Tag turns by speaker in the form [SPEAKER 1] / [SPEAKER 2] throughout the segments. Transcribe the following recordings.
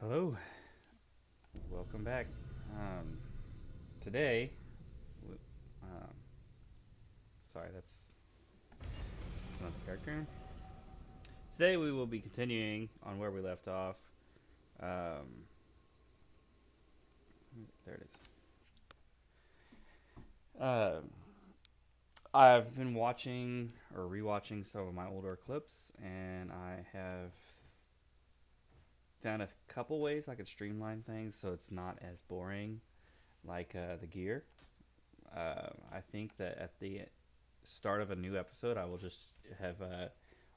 [SPEAKER 1] Hello, welcome back. Um, today, um, sorry, that's another character. Today we will be continuing on where we left off. Um, there it is. Um, I've been watching or rewatching some of my older clips, and I have found a couple ways I could streamline things so it's not as boring like the gear. I think that at the start of a new episode, I will just have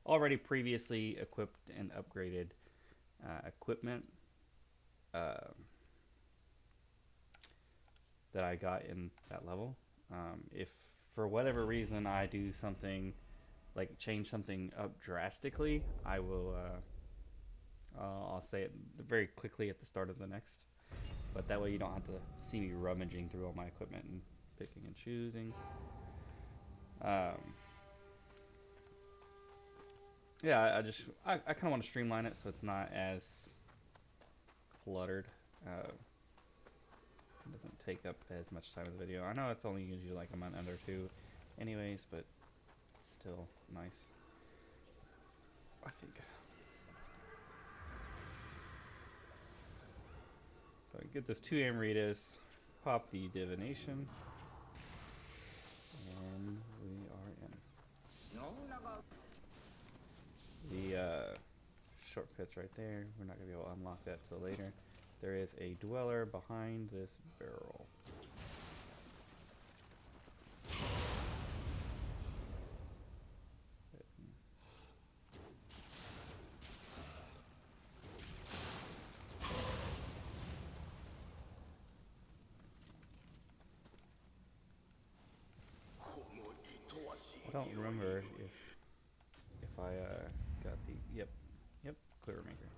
[SPEAKER 1] already previously equipped and upgraded equipment uh, that I got in that level. If for whatever reason I do something like change something up drastically, I will. I'll say it very quickly at the start of the next. But that way you don't have to see me rummaging through all my equipment and picking and choosing. Um, yeah, I kind of want to streamline it so it's not as cluttered. It doesn't take up as much time of the video. I know it's only usually like a month under two, anyways, but it's still nice. I think. So I get this two Amritas, pop the divination, and we are in. The shortcuts right there. We're not gonna be able to unlock that till later. There is a dweller behind this barrel. I don't remember if I got the yep clear maker.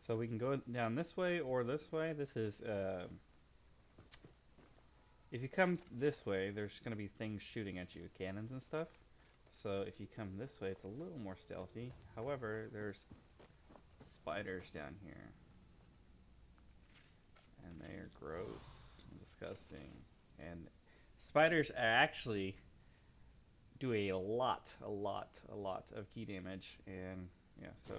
[SPEAKER 1] So we can go down this way or this way. This is if you come this way, there's going to be things shooting at you, cannons and stuff. So if you come this way, it's a little more stealthy. However, there's spiders down here, and they are gross and disgusting. And spiders actually do a lot of key damage, and yeah, so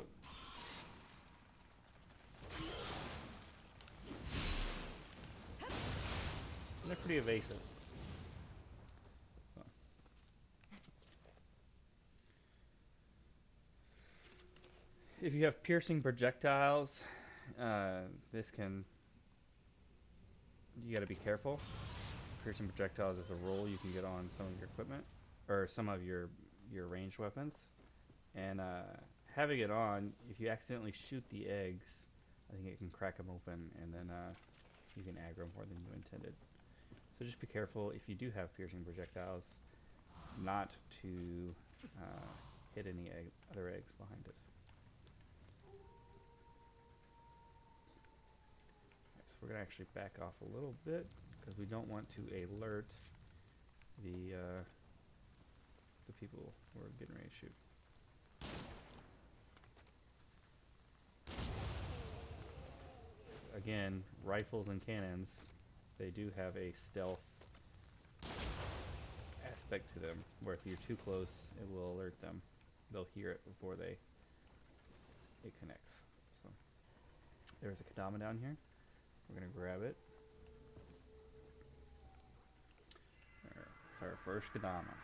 [SPEAKER 1] they're pretty evasive. So if you have piercing projectiles, this can you got to be careful. Piercing projectiles is a roll you can get on some of your equipment or some of your ranged weapons, and having it on, if you accidentally shoot the eggs, I think it can crack them open, and then you can aggro more than you intended. So just be careful if you do have piercing projectiles, not to hit any other eggs behind it. So we're gonna actually back off a little bit because we don't want to alert the people who are getting ready to shoot. Again, rifles and cannons, they do have a stealth aspect to them, where if you're too close, it will alert them. They'll hear it before it connects. So there's a Kadama down here. We're gonna grab it. It's our first Kadama.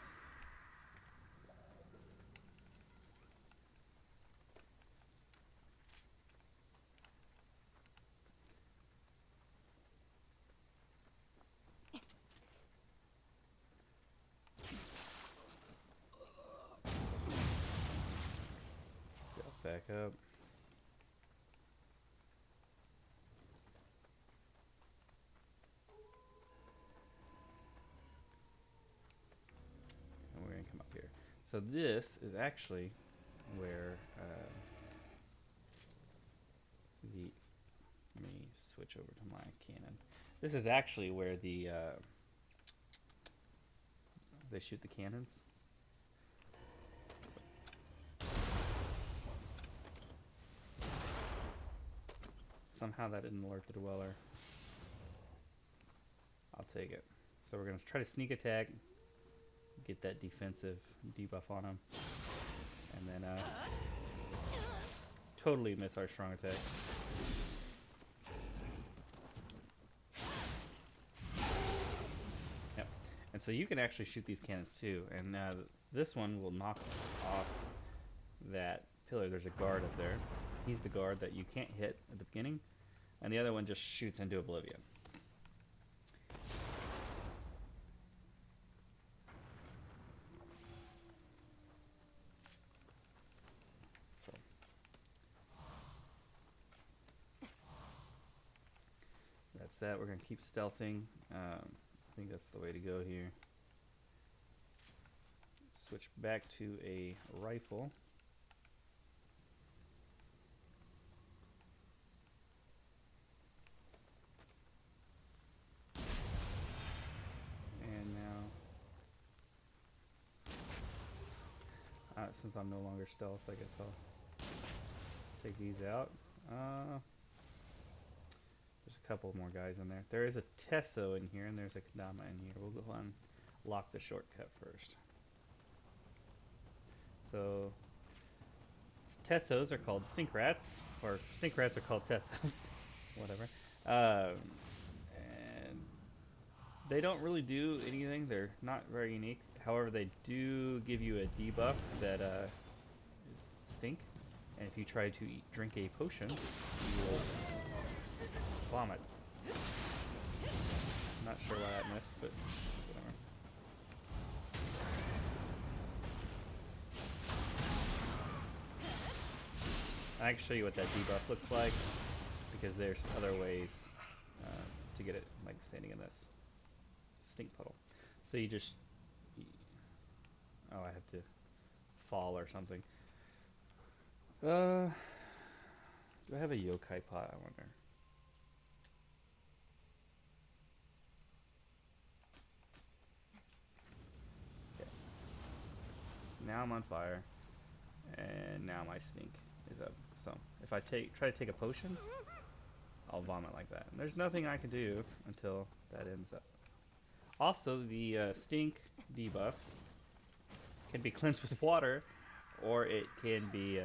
[SPEAKER 1] Stealth back up. And we're gonna come up here. So this is actually where the let me switch over to my cannon. This is actually where they shoot the cannons. Somehow that didn't alert the dweller. I'll take it. So we're going to try to sneak attack, get that defensive debuff on him, and then totally miss our strong attack. Yep. And so you can actually shoot these cannons too, and this one will knock off that pillar. There's a guard up there. He's the guard that you can't hit at the beginning, and the other one just shoots into oblivion. So that's that. We're gonna keep stealthing. I think that's the way to go here. Switch back to a rifle. And now, since I'm no longer stealth, I guess I'll take these out. There's a couple more guys in there. There is a Tesso in here, and there's a Kadama in here. We'll go on and lock the shortcut first. So, Tessos are called stink rats, or stink rats are called Tessos, whatever. And they don't really do anything. They're not very unique. However, they do give you a debuff that is stink. And if you try to drink a potion, you will vomit. Not sure why that missed, but whatever. I can show you what that debuff looks like, because there's other ways to get it, like standing in this. It's a stink puddle. So you just... Oh, I have to fall or something. Do I have a yokai pot? I wonder. Okay. Now I'm on fire, and now my stink is up. So if I try to take a potion, I'll vomit like that. And there's nothing I can do until that ends up. Also, the stink debuff can be cleansed with water, or it can be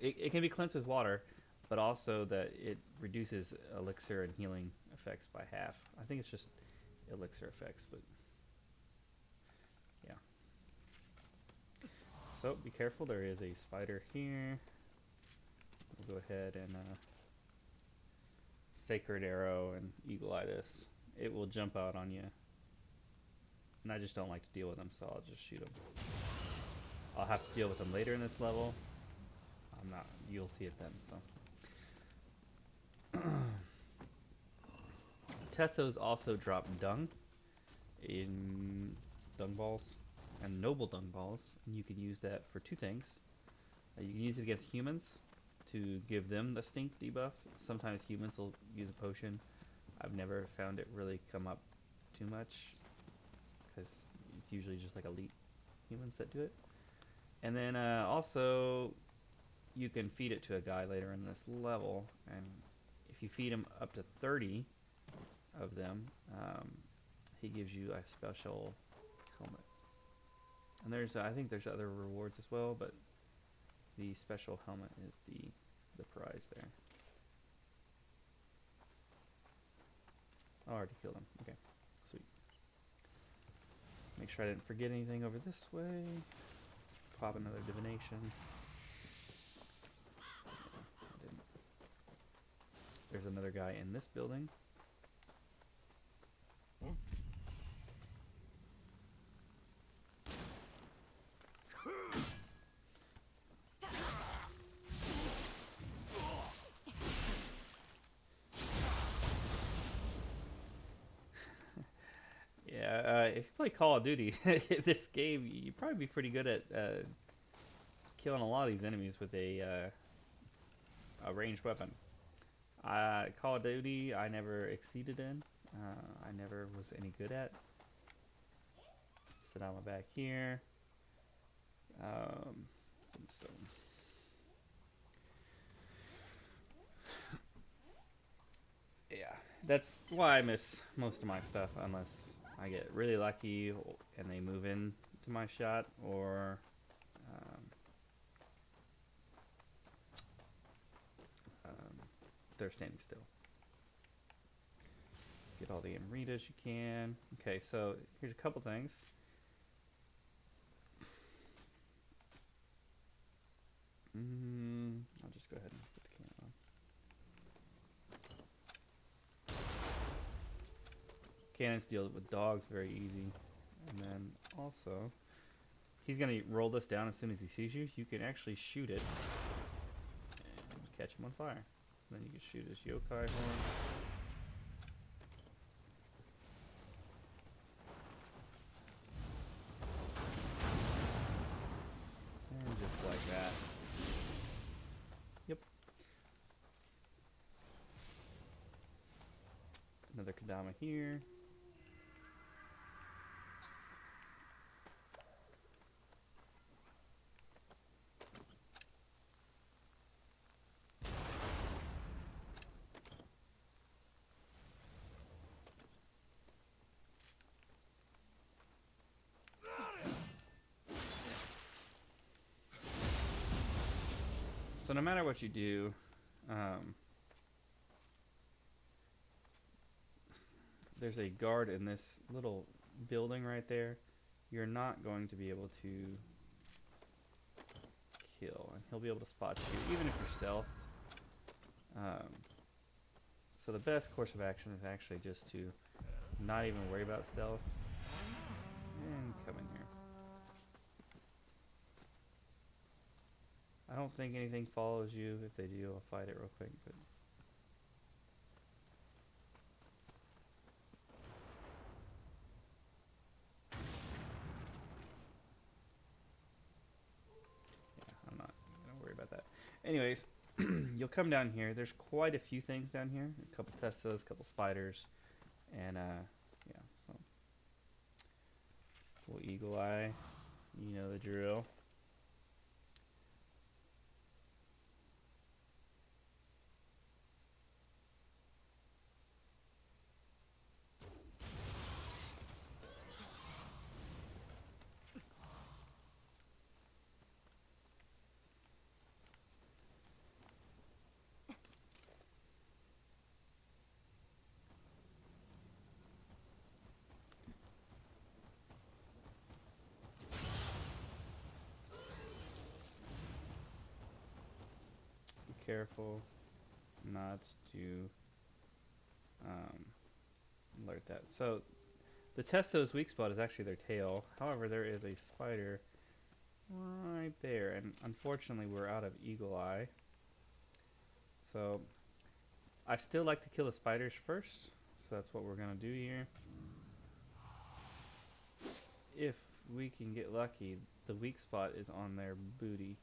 [SPEAKER 1] it can be cleansed with water, but also that it reduces elixir and healing effects by half. I think it's just elixir effects, but yeah. So be careful, there is a spider here. We'll go ahead and Sacred Arrow and Eagle Eye this. It will jump out on you. And I just don't like to deal with them, so I'll just shoot them. I'll have to deal with them later in this level. I'm not, you'll see it then, so. Tessos also drop dung in dung balls and noble dung balls, and you can use that for two things. You can use it against humans to give them the stink debuff. Sometimes humans will use a potion. I've never found it really come up too much, because it's usually just like elite humans that do it. And then also you can feed it to a guy later in this level, and if you feed him up to 30 of them, he gives you a special helmet. And there's I think there's other rewards as well, but the special helmet is the prize there. I already killed him. Okay, sweet. Make sure I didn't forget anything over this way. Pop another divination. I didn't. There's another guy in this building. If you play Call of Duty, this game, you'd probably be pretty good at killing a lot of these enemies with a ranged weapon. Call of Duty, I never exceeded in. I never was any good at. Sit on my back here. So yeah, that's why I miss most of my stuff unless I get really lucky and they move in to my shot, or um, um, they're standing still. Get all the Amritas you can. Okay, so here's a couple things. I'll just go ahead and put the can on. Cannons deal with dogs very easy. And then also, he's going to roll this down as soon as he sees you. You can actually shoot it and catch him on fire. Then you can shoot his yokai horn. And just like that. Yep. Another Kadama here. So no matter what you do, there's a guard in this little building right there. You're not going to be able to kill, and he'll be able to spot you even if you're stealthed. So the best course of action is actually just to not even worry about stealth and come in here. I don't think anything follows you. If they do, I'll fight it real quick. But yeah, I'm not gonna worry about that. Anyways, you'll come down here. There's quite a few things down here. A couple Teslas, a couple spiders, and yeah. So little eagle eye. You know the drill. Careful not to alert that. So the Testo's weak spot is actually their tail. However, there is a spider right there, and unfortunately we're out of eagle eye. So I still like to kill the spiders first, so that's what we're gonna do here. If we can get lucky, the weak spot is on their booty.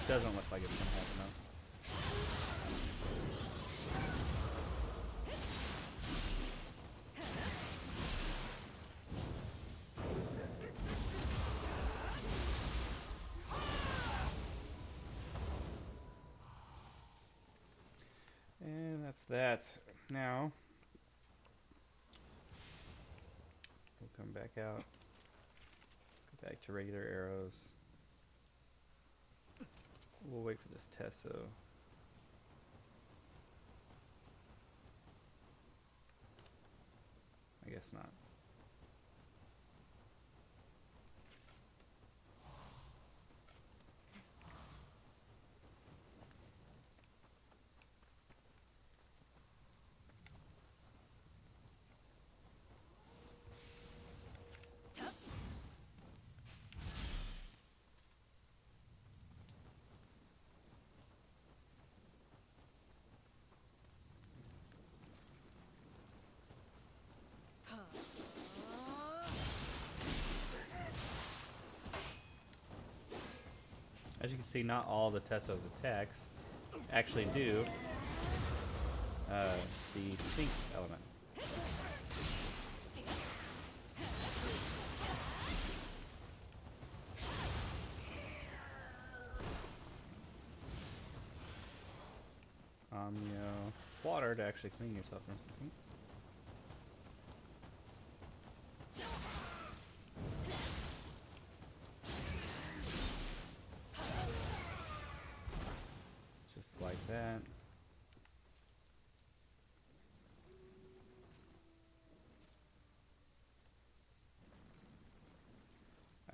[SPEAKER 1] Doesn't look like it's gonna happen though. And that's that. Now we'll come back out. Go back to regular arrows. We'll wait for this Tesso. I guess not. As you can see, not all the Tesso's attacks actually do the sync element. Omnio water to actually clean yourself instantly. Just like that.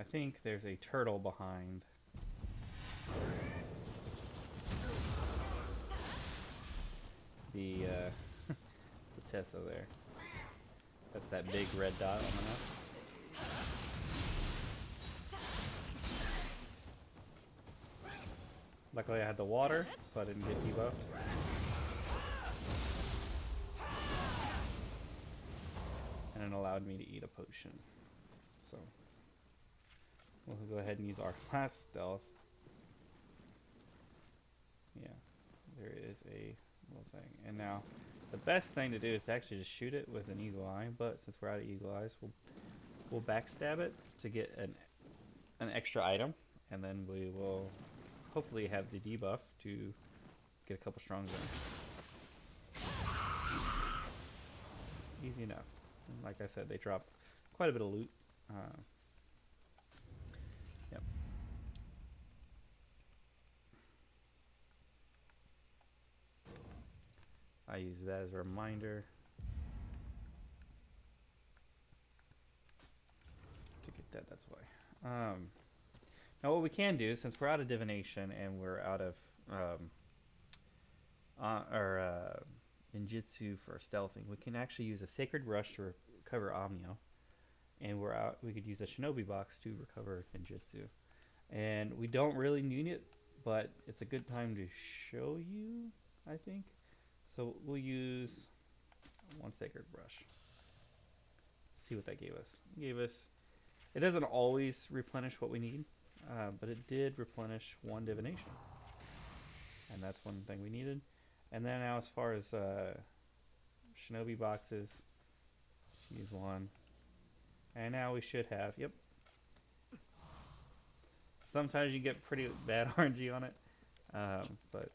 [SPEAKER 1] I think there's a turtle behind. The the Tessa there. That's that big red dot on the map. Luckily I had the water, so I didn't get debuffed. And it allowed me to eat a potion. So we'll go ahead and use our last stealth. Yeah, there is a little thing. And now the best thing to do is to actually just shoot it with an eagle eye, but since we're out of eagle eyes, we'll backstab it to get an extra item, and then we will hopefully have the debuff to get a couple strong zones. Easy enough. And like I said, they drop quite a bit of loot. Yep. I use that as a reminder to get that. That's why. Now what we can do, since we're out of divination and we're out of ninjutsu for stealthing, we can actually use a sacred rush to recover Omnio, and we're out. We could use a shinobi box to recover ninjutsu, and we don't really need it, but it's a good time to show you, I think. So we'll use one sacred brush. See what that gave us. It doesn't always replenish what we need, but it did replenish one divination, and that's one thing we needed. And then now, as far as shinobi boxes, use one, and now we should have. Yep. Sometimes you get pretty bad RNG on it, but.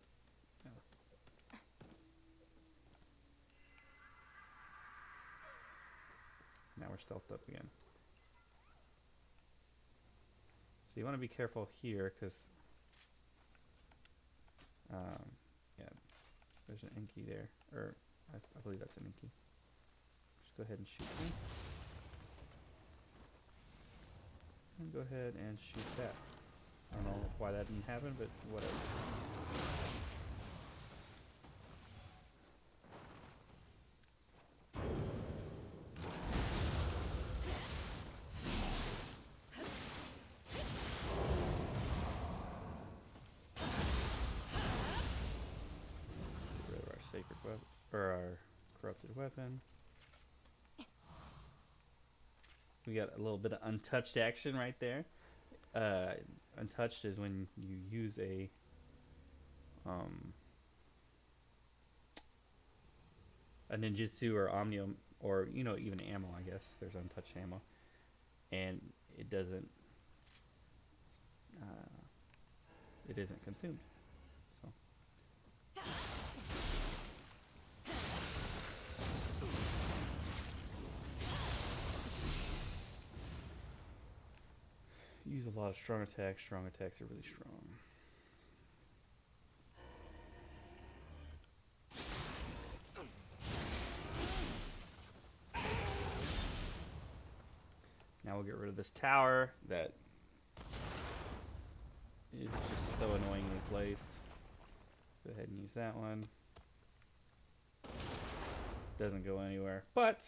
[SPEAKER 1] Now we're stealthed up again. So you want to be careful here, because yeah, there's an Inky there, or I believe that's an Inky. Just go ahead and shoot me. And go ahead and shoot that. I don't know why that didn't happen, but whatever. Sacred weapon, or our corrupted weapon. We got a little bit of untouched action right there. Untouched is when you use a ninjutsu or omnium, or even ammo. I guess there's untouched ammo, and it doesn't. It isn't consumed. So. Use a lot of strong attacks. Strong attacks are really strong. Now we'll get rid of this tower that is just so annoyingly placed. Go ahead and use that one. Doesn't go anywhere, but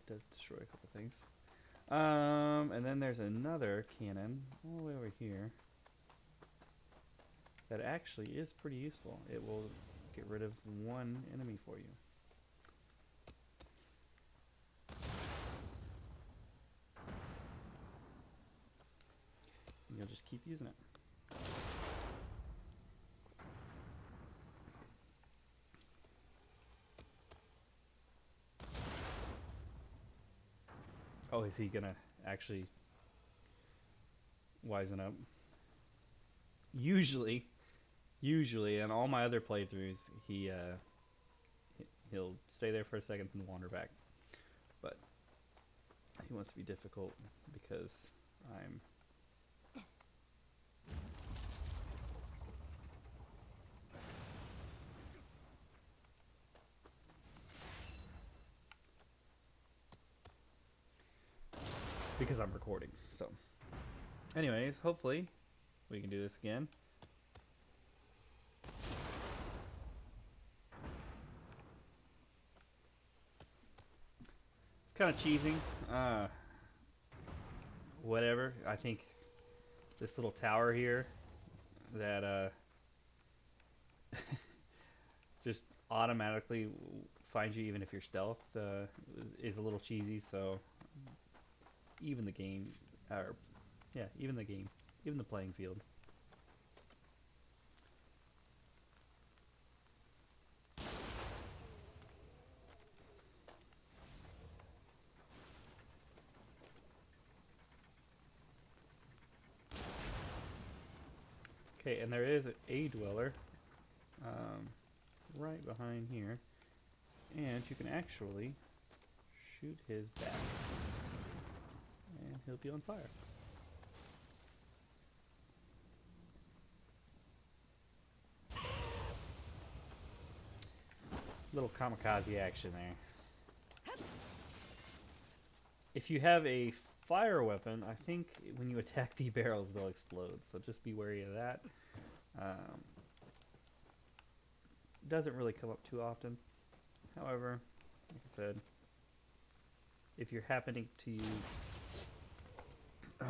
[SPEAKER 1] it does destroy a couple things. And then there's another cannon all the way over here that actually is pretty useful. It will get rid of one enemy for you. And you'll just keep using it. Oh, is he gonna actually wisen up? Usually, Usually, in all my other playthroughs, he'll stay there for a second and wander back. But he wants to be difficult because I'm. Because I'm recording. So, anyways, hopefully we can do this again. It's kind of cheesing. Whatever. I think this little tower here that just automatically finds you even if you're stealthed is a little cheesy. So even the game, or yeah, even the game, even the playing field. Okay, and there is a dweller right behind here, and you can actually shoot his back, and he'll be on fire. Little kamikaze action there. If you have a fire weapon, I think when you attack the barrels, they'll explode. So just be wary of that. Doesn't really come up too often. However, like I said, if you're happening to use, I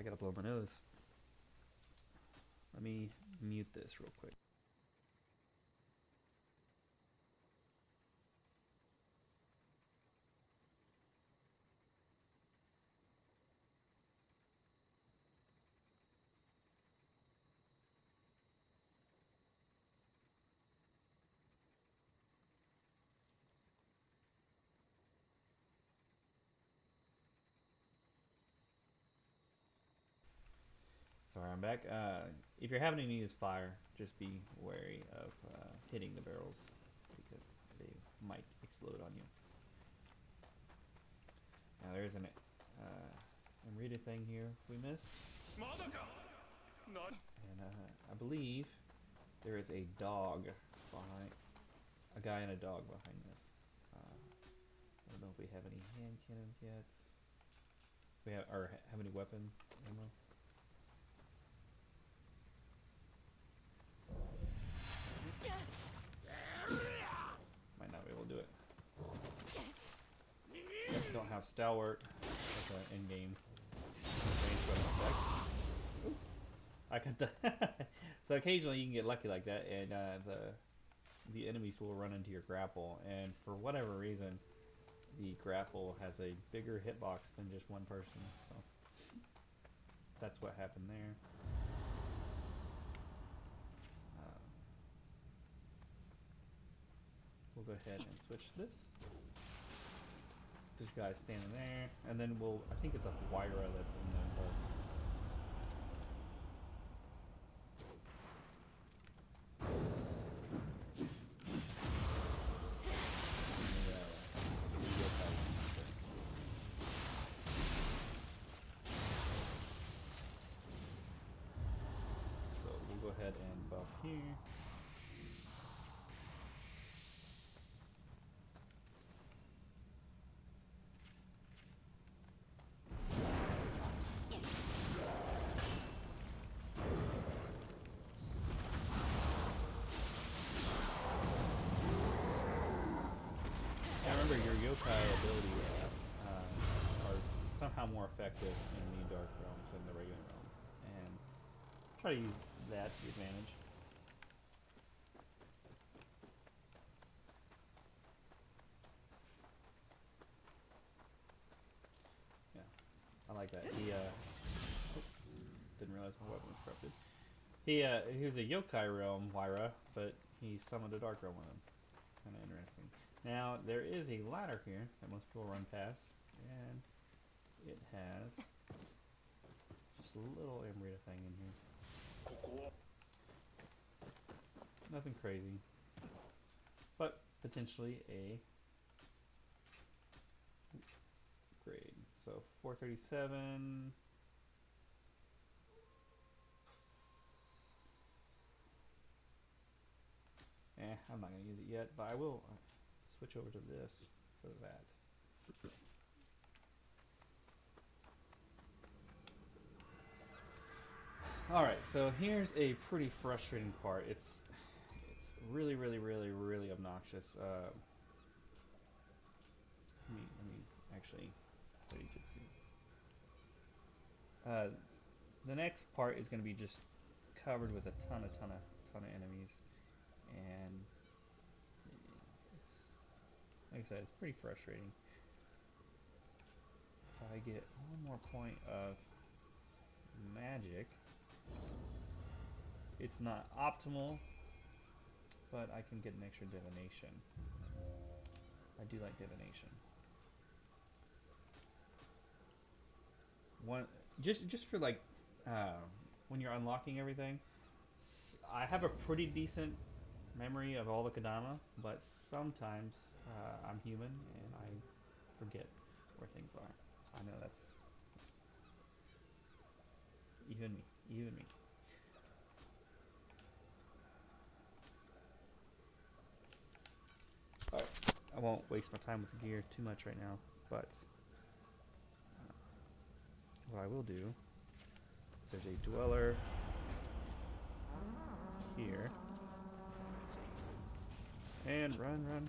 [SPEAKER 1] gotta blow my nose. Let me mute this real quick. Sorry, I'm back. If you're having to use fire, just be wary of hitting the barrels because they might explode on you. Now there's an Amrita thing here we missed. And I believe there is a dog behind, a guy and a dog behind this. I don't know if we have any hand cannons yet. We have, or have any weapon ammo. Might not be able to do it. We actually don't have stalwart as an in-game range weapon effect. Ooh. I got the so occasionally you can get lucky like that, and the enemies will run into your grapple, and for whatever reason, the grapple has a bigger hitbox than just one person. So that's what happened there. We'll go ahead and switch this. This guy's standing there, and then I think it's a Huayra that's in the so we'll go ahead and buff here. Remember, your yokai abilities are somehow more effective in the Dark Realm than the regular realm, and try to use that to your advantage. Yeah, I like that. He didn't realize my weapon was corrupted. He was a yokai realm Huayra, but he summoned a Dark Realm with him. Kind of interesting. Now, there is a ladder here that most people run past, and it has just a little Amrita thing in here. Nothing crazy, but potentially a grade. So 437. I'm not gonna use it yet, but I will switch over to this for that. All right, so here's a pretty frustrating part. It's really, really, really, really obnoxious. Let me actually, so you can see. The next part is going to be just covered with a ton of enemies, and it's like I said, it's pretty frustrating. If I get one more point of magic, it's not optimal, but I can get an extra divination. I do like divination. One just for like when you're unlocking everything. I have a pretty decent memory of all the Kadama, but sometimes I'm human and I forget where things are. I know that's even me. Alright, I won't waste my time with the gear too much right now, but what I will do is there's a dweller here. And run.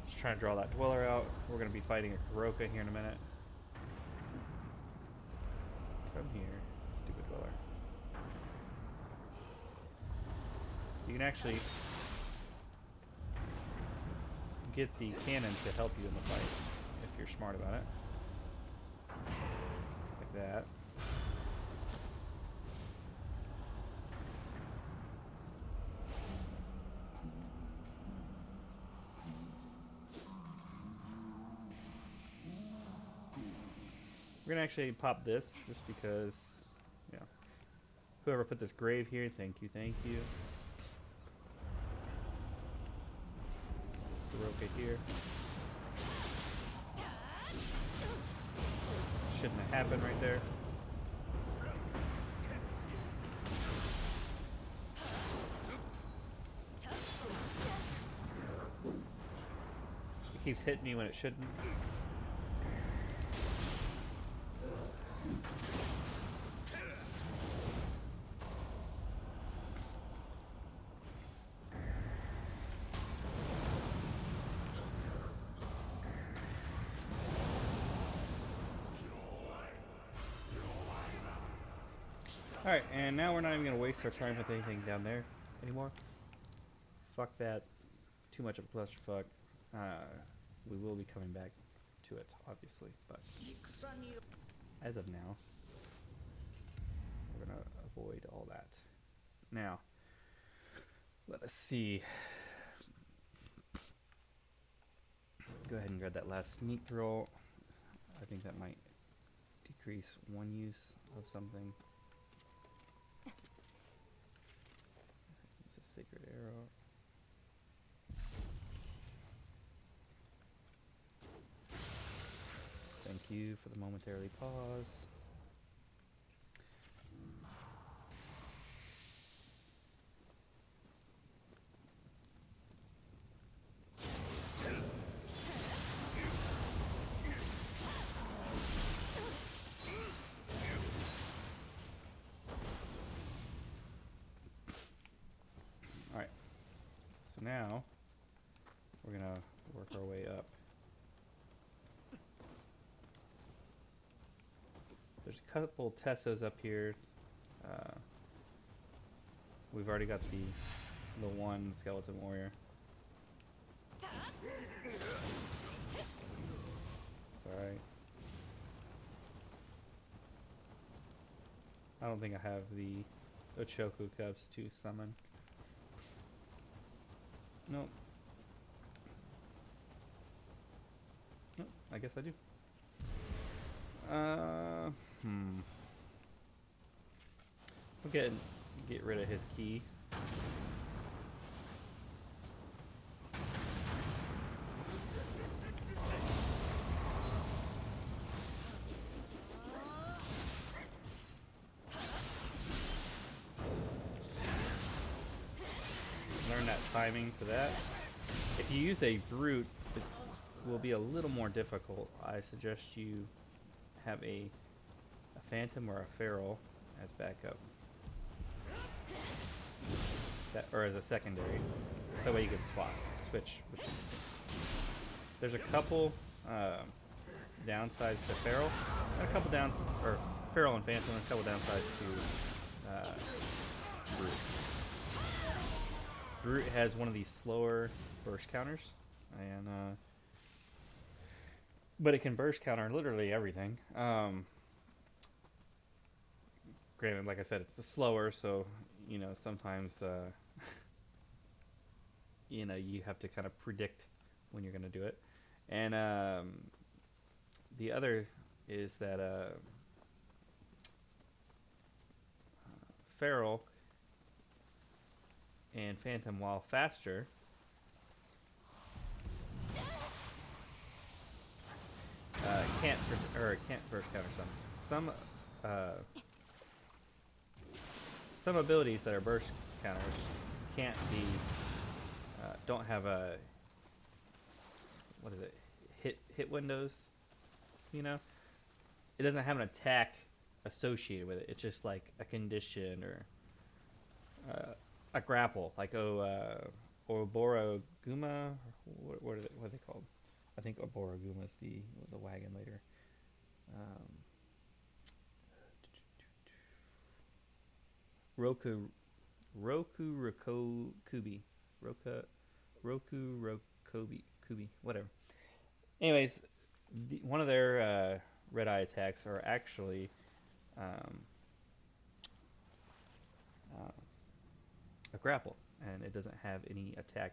[SPEAKER 1] Just trying to draw that dweller out. We're going to be fighting a Kuroka here in a minute. Come here, stupid dweller. You can actually get the cannon to help you in the fight if you're smart about it. Like that. We're gonna actually pop this just because, yeah. Whoever put this grave here, thank you. Kuroka here. Shouldn't have happened right there. It keeps hitting me when it shouldn't. Alright, and now we're not even going to waste our time with anything down there anymore. Fuck that. Too much of a clusterfuck. We will be coming back to it, obviously, but as of now, we're going to avoid all that. Now, let us see. Go ahead and grab that last sneak throw. I think that might decrease one use of something. Use a sacred arrow. Thank you for the momentarily pause. Alright, so now we're gonna work our way up. There's a couple Tessos up here. We've already got the one skeleton warrior. It's alright. I don't think I have the Ochoku cups to summon. Nope. Nope, I guess I do. We'll get rid of his key. Learn that timing for that. If you use a brute, it will be a little more difficult. I suggest you have a phantom or a feral as backup, or as a secondary, so that way you can switch. There's a couple downsides to feral, and a couple or feral and phantom, and a couple downsides to brute. Brute has one of these slower burst counters, and but it can burst counter literally everything. Granted, like I said, it's slower, so you know sometimes you know you have to kind of predict when you're going to do it. And the other is that feral and phantom, while faster, can't burst counter some abilities that are burst counters can't be don't have a hit windows, you know. It doesn't have an attack associated with it. It's just like a condition or a grapple, like Oboroguma. What are they called? I think Oboroguma is the wagon later. Roku Rokokubi. Roku Rokobi Kubi. Whatever. Anyways, one of their red eye attacks are actually a grapple, and it doesn't have any attack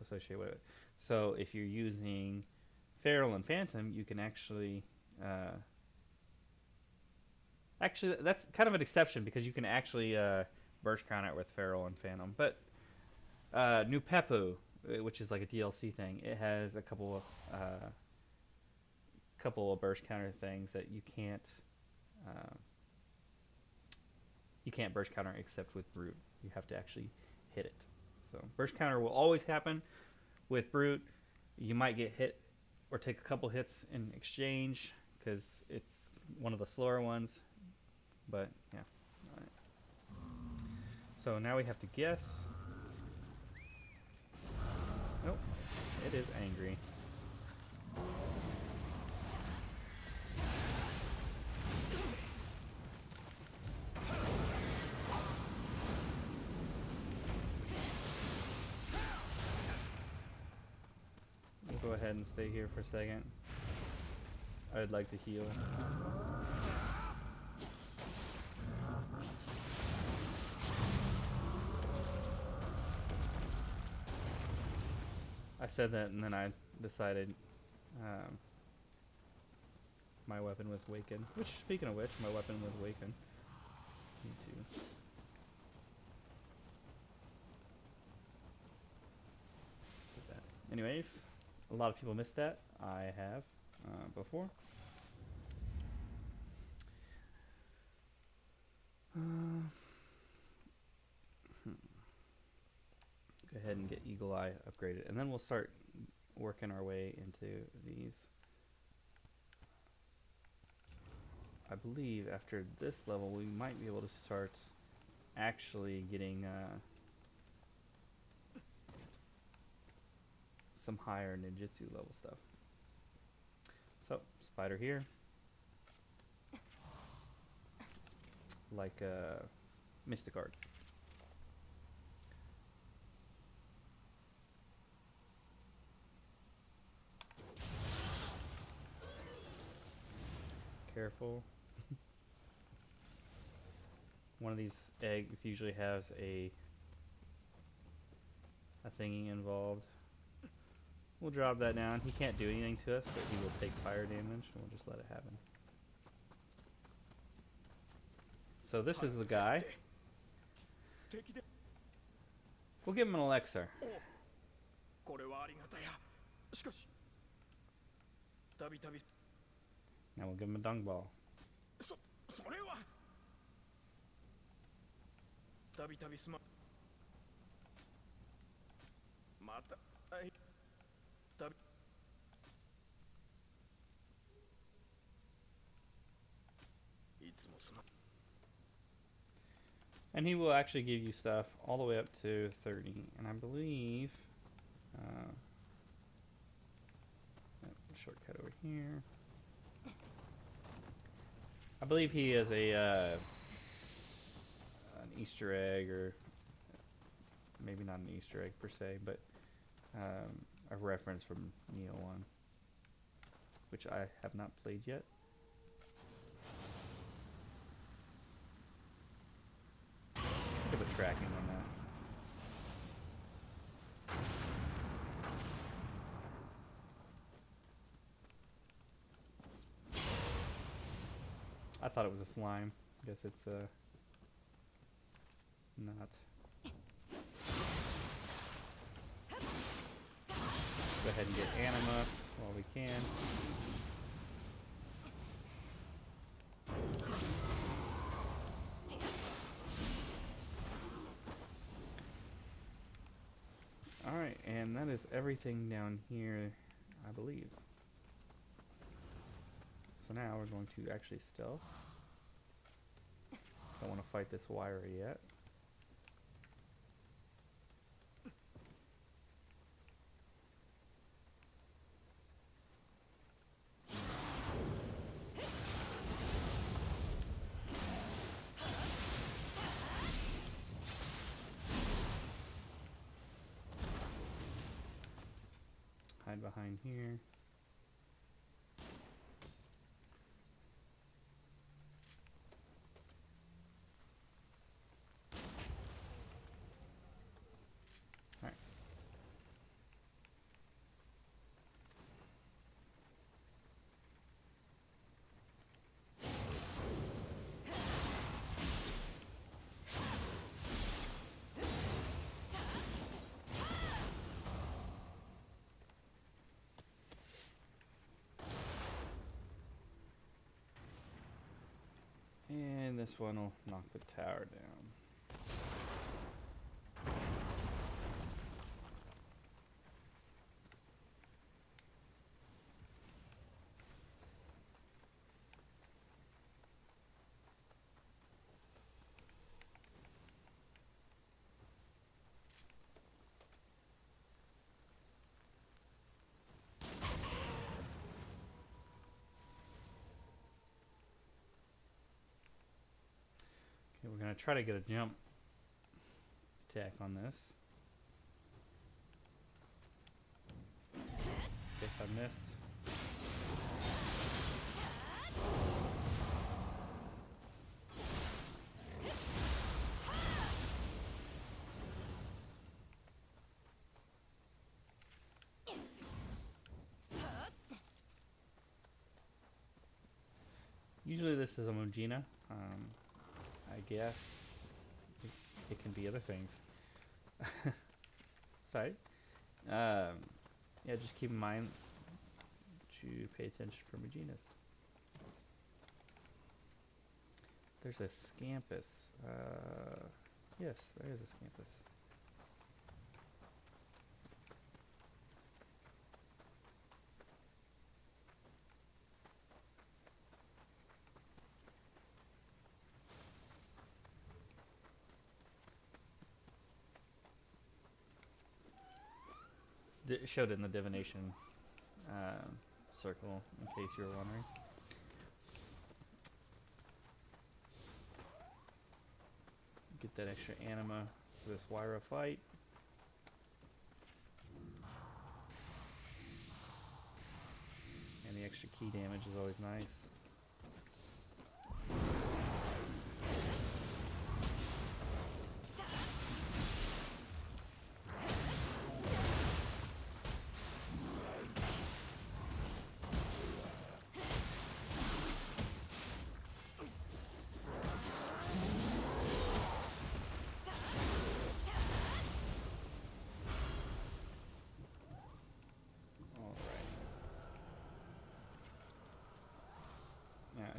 [SPEAKER 1] associated with it. So if you're using feral and phantom, you can actually that's kind of an exception, because you can actually burst counter it with feral and phantom. But New Peppu, which is like a DLC thing, it has a couple of burst counter things that you can't burst counter except with brute. You have to actually hit it. So burst counter will always happen with brute. You might get hit or take a couple hits in exchange because it's one of the slower ones. But yeah. All right. So now we have to guess. Nope. It is angry. We'll go ahead and stay here for a second. I would like to heal. I said that, and then I decided my weapon was Waken. Which, speaking of which, my weapon was Waken. Me too. Put that. Anyways, a lot of people missed that. I have before. Go ahead and get Eagle Eye upgraded, and then we'll start working our way into these. I believe after this level we might be able to start actually getting some higher ninjutsu level stuff. So, spider here. Like Mystic Arts. Careful. One of these eggs usually has a thingy involved. We'll drop that down. He can't do anything to us, but he will take fire damage, and we'll just let it happen. So this is the guy. We'll give him an elixir.
[SPEAKER 2] これはありがたや。しかし、たびたび
[SPEAKER 1] Now we'll give him a dung ball.
[SPEAKER 2] それはたびたびすままたたびいつもすま
[SPEAKER 1] And he will actually give you stuff all the way up to 30. And I believe... shortcut over here. I believe he is an Easter egg, or maybe not an Easter egg per se, but a reference from Nioh 1, which I have not played yet. Look at the tracking on that. I thought it was a slime. Guess it's not. Go ahead and get anima while we can. Alright, and that is everything down here, I believe. So now we're going to actually stealth. Don't want to fight this wire yet. Hide behind here. Alright. And this one will knock the tower down. Okay, we're going to try to get a jump attack on this. Guess I missed. Usually this is a Mujina. I guess it can be other things. Sorry. Yeah, just keep in mind to pay attention for Mujinas. There's a Scampus. Yes, there is a Scampus. It showed it in the divination circle, in case you were wondering. Get that extra anima for this Wyra fight. And the extra key damage is always nice.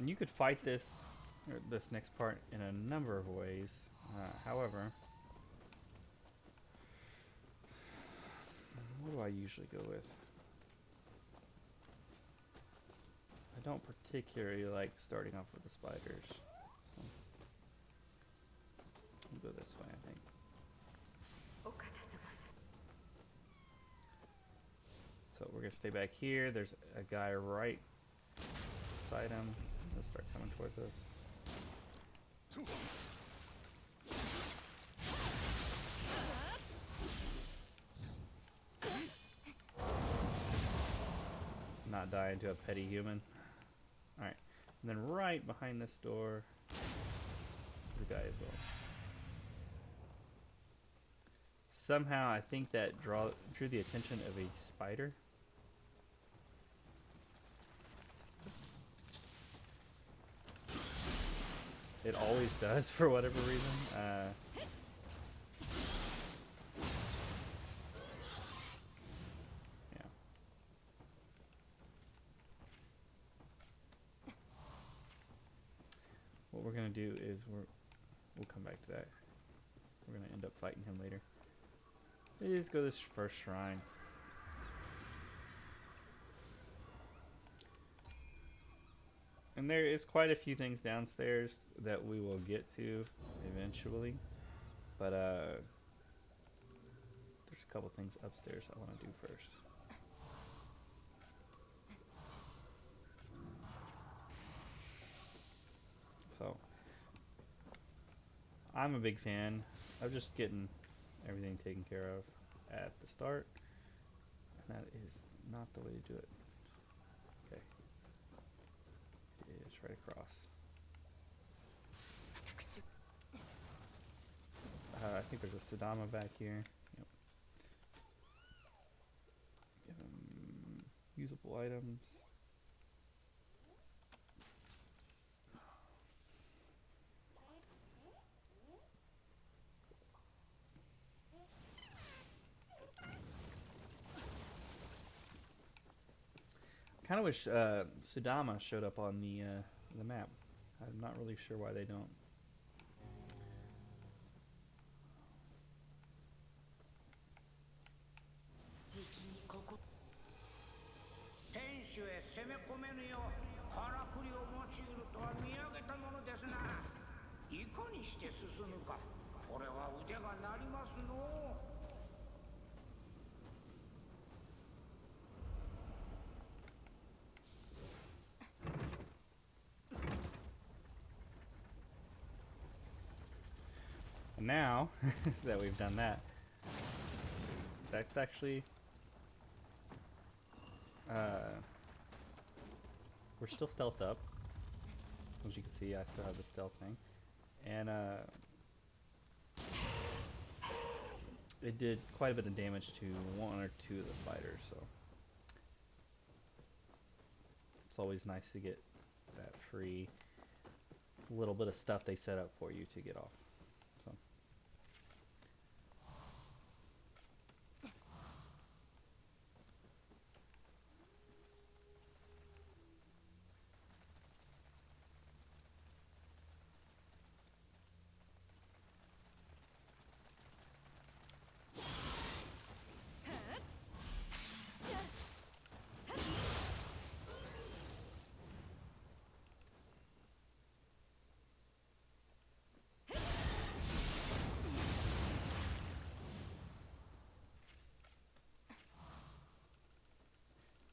[SPEAKER 1] And you could fight this or this next part in a number of ways. However, what do I usually go with? I don't particularly like starting off with the spiders. So we'll go this way, I think. So we're gonna stay back here. There's a guy right beside him. He'll start coming towards us. Not die into a petty human. Alright. And then right behind this door is a guy as well. Somehow I think that drew the attention of a spider. It always does for whatever reason. Yeah. What we're gonna do is we'll come back to that. We're gonna end up fighting him later. Let's go to this first shrine. And there is quite a few things downstairs that we will get to eventually. But there's a couple things upstairs I want to do first. So I'm a big fan of just getting everything taken care of at the start. And that is not the way to do it. Okay. It is right across. I think there's a Sadama back here. Yep. Give him usable items. Kind of wish Sudama showed up on the map. I'm not really sure why they don't. And now that we've done that, that's actually we're still stealthed up. As you can see, I still have the stealth thing, and it did quite a bit of damage to one or two of the spiders. So it's always nice to get that free little bit of stuff they set up for you to get off. So.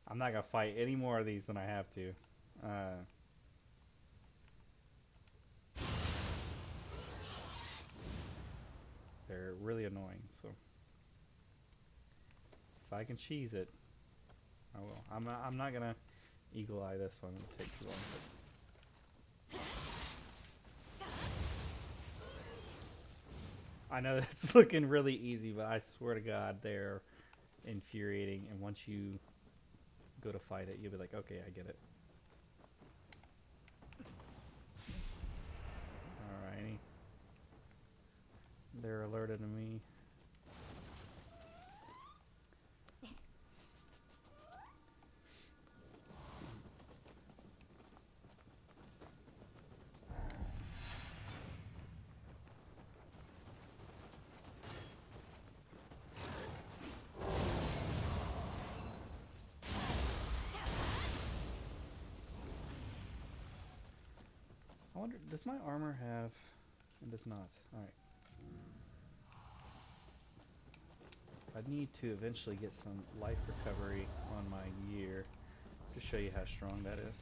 [SPEAKER 1] I'm not gonna fight any more of these than I have to. They're really annoying, so if I can cheese it, I will. I'm not gonna eagle eye this one. It'll take too long. I know that's looking really easy, but I swear to God, they're infuriating. And once you go to fight it, you'll be like, okay, I get it. Alrighty. They're alerted to me. wonder, does my armor have... It does not. Alright. I need to eventually get some life recovery on my gear to show you how strong that is.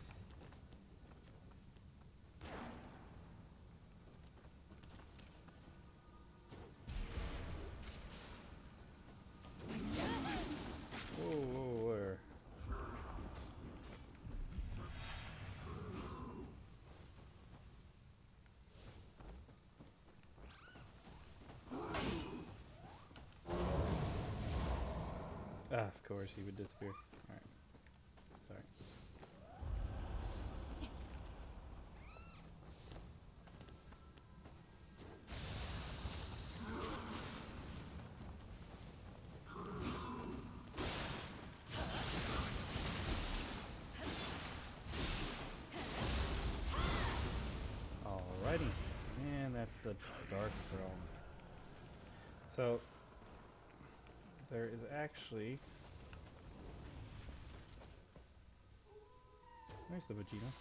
[SPEAKER 1] Whoa, whoa, where? Ah, of course, he would disappear. Alright. Sorry. Alrighty. And that's the Dark Throne. So, there is actually... There's the Vegeta.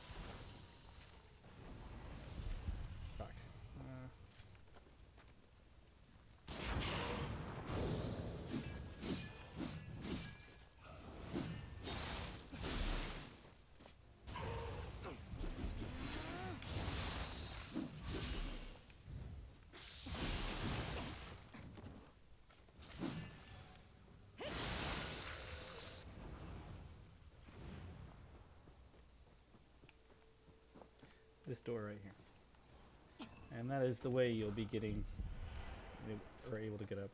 [SPEAKER 1] Fuck. This door right here. And that is the way you'll be getting... or able to get up.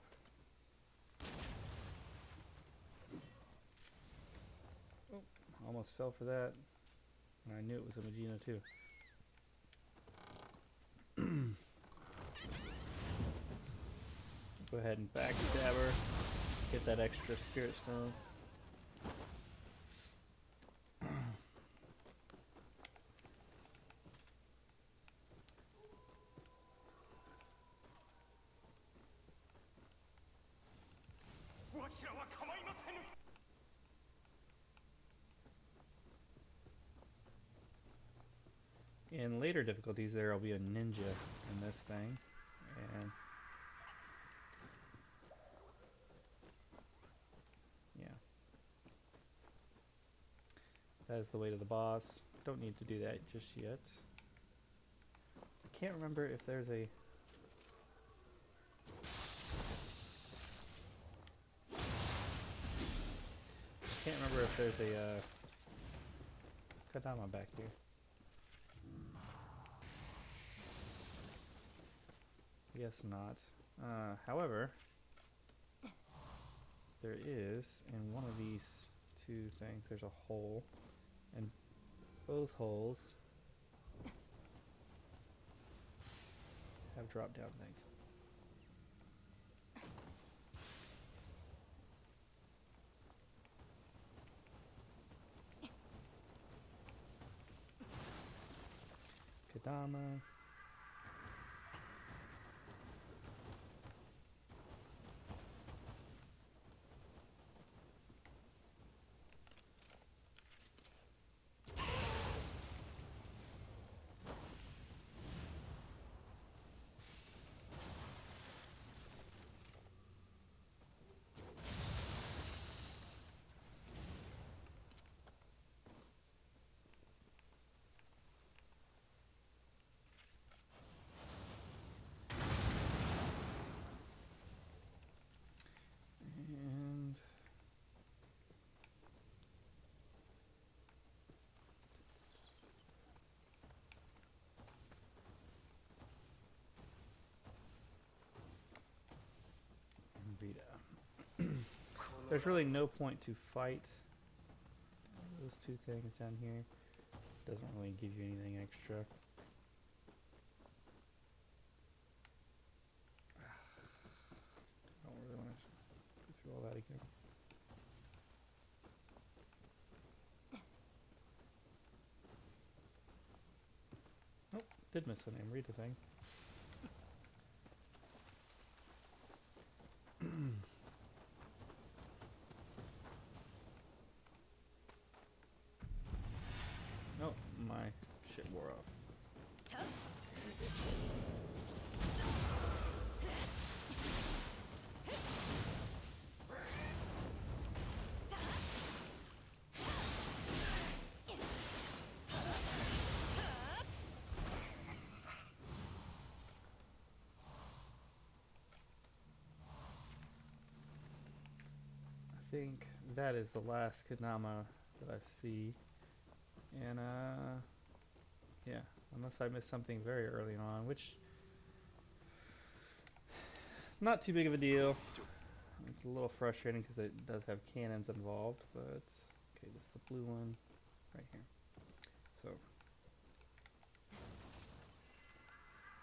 [SPEAKER 1] Oh, almost fell for that. And I knew it was a Vegeta too. Go ahead and backstab her. Get that extra spirit stone. In later difficulties, there will be a ninja in this thing, and yeah, that is the way to the boss. Don't need to do that just yet. I can't remember if there's a... Can't remember if there's a Kadama back here. Guess not. However, there is in one of these two things. There's a hole, and both holes have drop down things. Kadama. And Vita. There's really no point to fight those two things down here. Doesn't really give you anything extra. I don't really want to go through all that again. Nope, did miss an Amrita thing. Oh, my shit wore off. think that is the last Kadama that I see. And yeah, unless I missed something very early on, which not too big of a deal. It's a little frustrating because it does have cannons involved, but okay, this is the blue one right here. So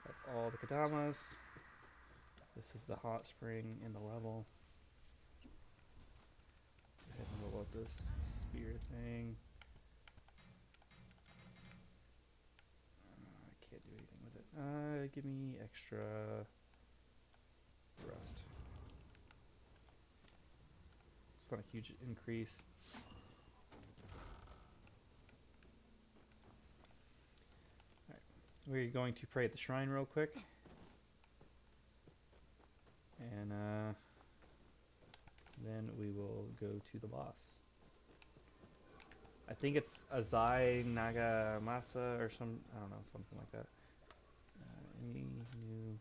[SPEAKER 1] that's all the Kadamas. This is the hot spring in the level. Go ahead and roll out this spear thing. I can't do anything with it. Give me extra rust. It's not a huge increase. Alright, we're going to pray at the shrine real quick. And then we will go to the boss. I think it's Azai Nagamasa or some, I don't know, something like that. Any new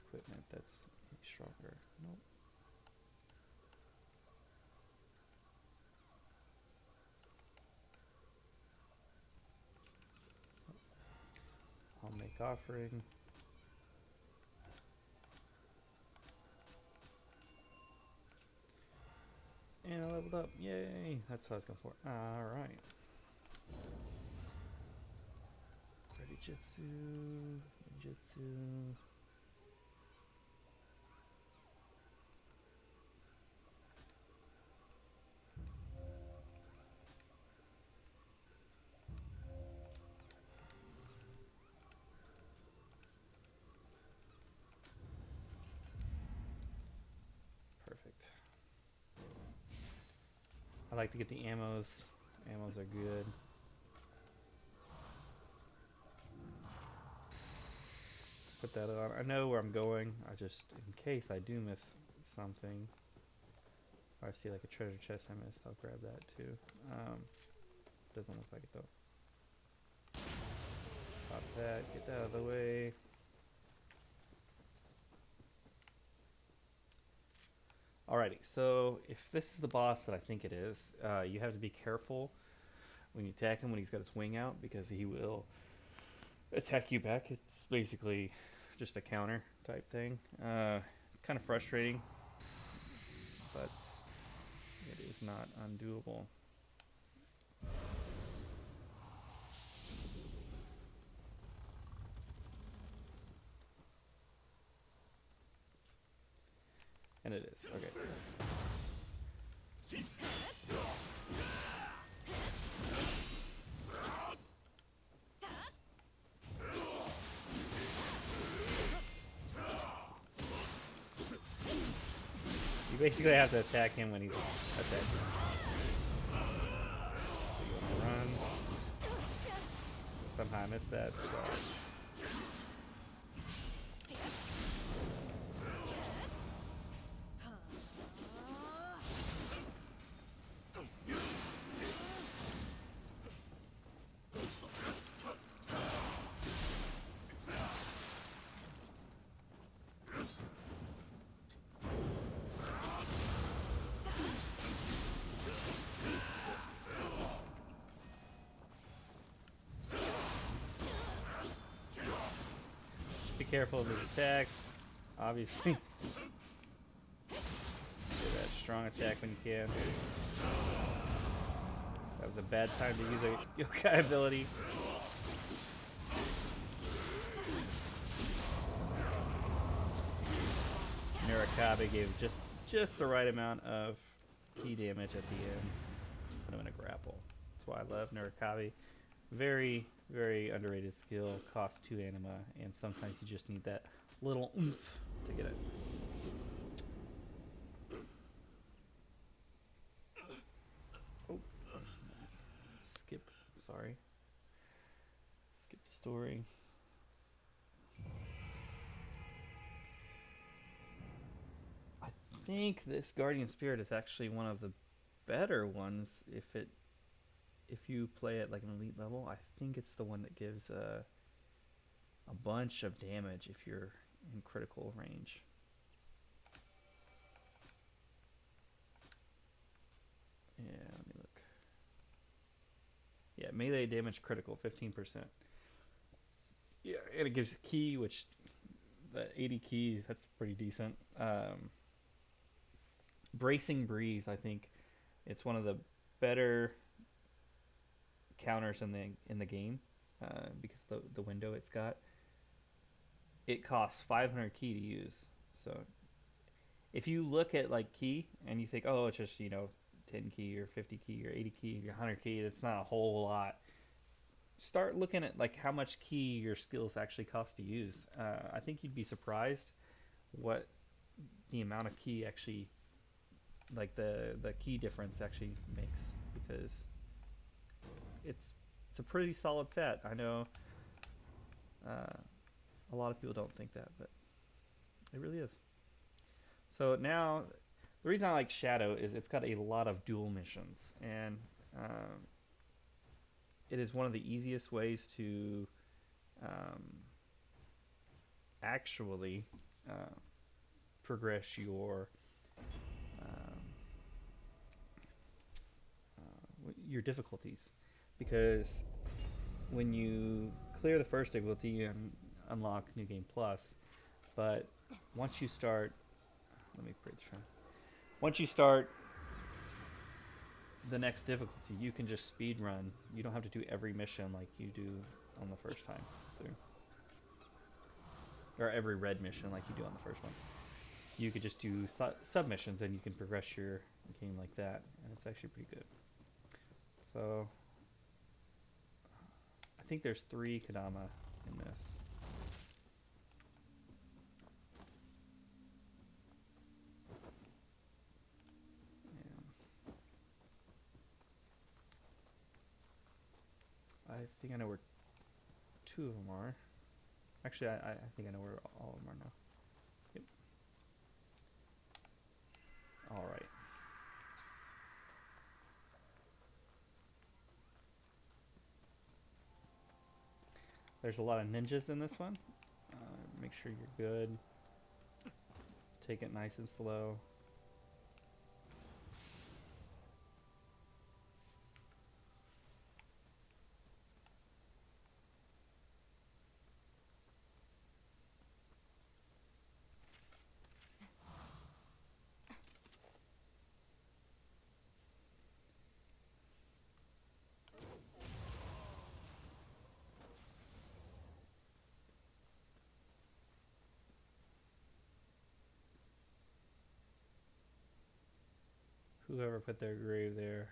[SPEAKER 1] equipment that's stronger? Nope. I'll make offering. And I leveled up. Yay! That's what I was going for. Alright. Ready Jitsu. Ninjutsu. Perfect. I like to get the ammos. Ammos are good. Put that on. I know where I'm going. I just, in case I do miss something, or I see like a treasure chest I missed, I'll grab that too. Doesn't look like it though. Pop that. Get that out of the way. Alrighty, so if this is the boss that I think it is, you have to be careful when you attack him when he's got his wing out, because he will attack you back. It's basically just a counter type thing. It's kind of frustrating, but it is not undoable. And it is. Okay. You basically have to attack him when he's attacking. So you want to run. Somehow I missed that. So. Be careful of his attacks, obviously. Get that strong attack when you can. That was a bad time to use a yokai ability. Narakabe gave just the right amount of key damage at the end to put him in a grapple. That's why I love Narakabe. Very, very underrated skill. Costs 2 anima, and sometimes you just need that little oomph to get it. Oh, skip. Sorry. Skip the story. I think this Guardian Spirit is actually one of the better ones if you play at like an elite level. I think it's the one that gives a bunch of damage if you're in critical range. melee damage critical 15%. Yeah, and it gives key, which the 80 keys, that's pretty decent. Bracing breeze, I think it's one of the better counters in the game because the window it's got. It costs 500 key to use. So if you look at like key and you think, oh, it's just 10 key or 50 key or 80 key or 100 key, that's not a whole lot. Start looking at like how much key your skills actually cost to use. I think you'd be surprised what the amount of key actually, like the key difference actually makes, because it's a pretty solid set. I know a lot of people don't think that, but it really is. So now, the reason I like Shadow is it's got a lot of dual missions, and it is one of the easiest ways to actually progress your difficulties, because when you clear the first difficulty, you unlock New Game Plus. But once you start, let me break the train. Once you start the next difficulty, you can just speed run. You don't have to do every mission like you do on the first time through, or every red mission like you do on the first one. You could just do submissions and you can progress your game like that, and it's actually pretty good. So I think there's 3 Kadama in this. I think I know where 2 of them are. Actually, I think I know where all of them are now. Yep. All right. There's a lot of ninjas in this one. Make sure you're good. Take it nice and slow. Whoever put their grave there.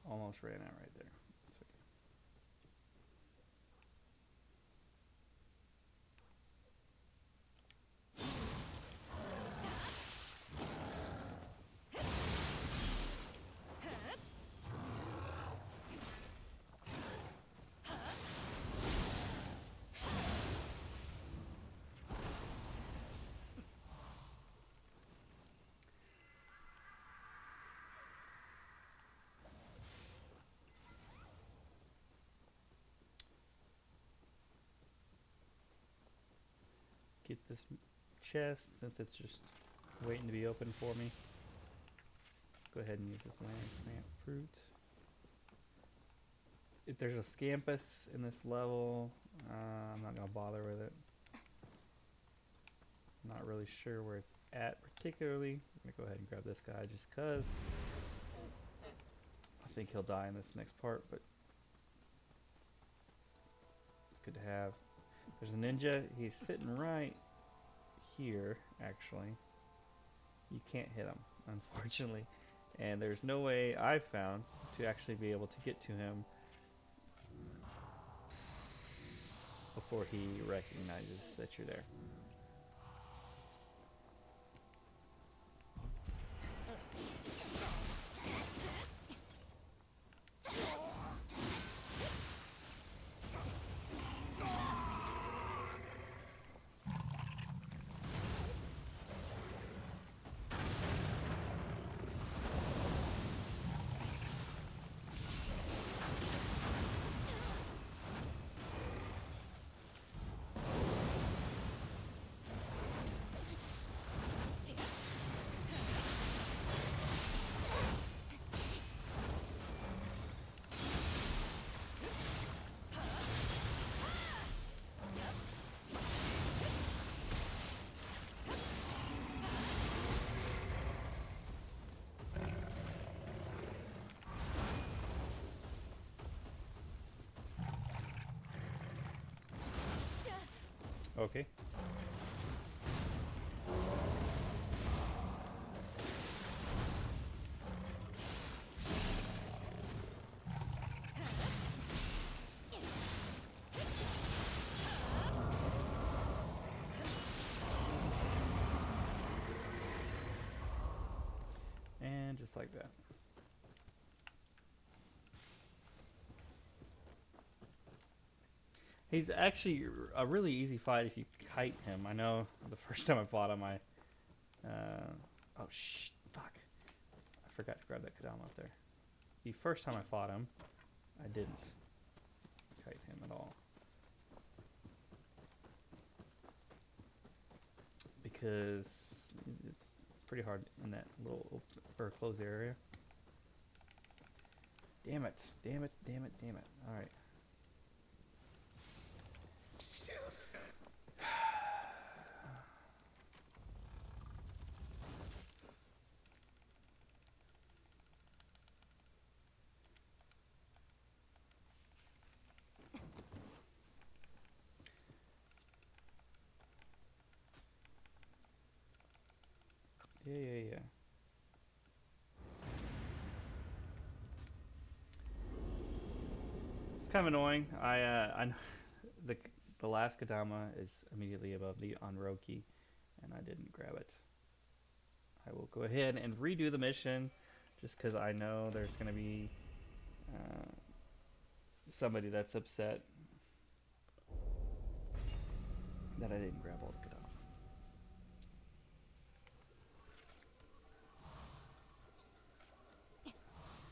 [SPEAKER 1] Almost ran out right there. It's okay. Get this chest since it's just waiting to be opened for me. Go ahead and use this land plant fruit. If there's a Scampus in this level, I'm not going to bother with it. I'm not really sure where it's at particularly. I'm going to go ahead and grab this guy just because I think he'll die in this next part, but it's good to have. There's a ninja. He's sitting right here, actually. You can't hit him, unfortunately. And there's no way I've found to actually be able to get to him before he recognizes that you're there. Okay. And just like that. He's actually a really easy fight if you kite him. I know the first time I fought him, oh, fuck. I forgot to grab that Kadama up there. The first time I fought him, I didn't kite him at all. Because it's pretty hard in that little open, or closed area. Damn it. Damn it. Damn it. Damn it. Alright. Yeah. It's kind of annoying. I know the last Kadama is immediately above the Onroki, and I didn't grab it. I will go ahead and redo the mission, just because I know there's going to be somebody that's upset that I didn't grab all the Kadama.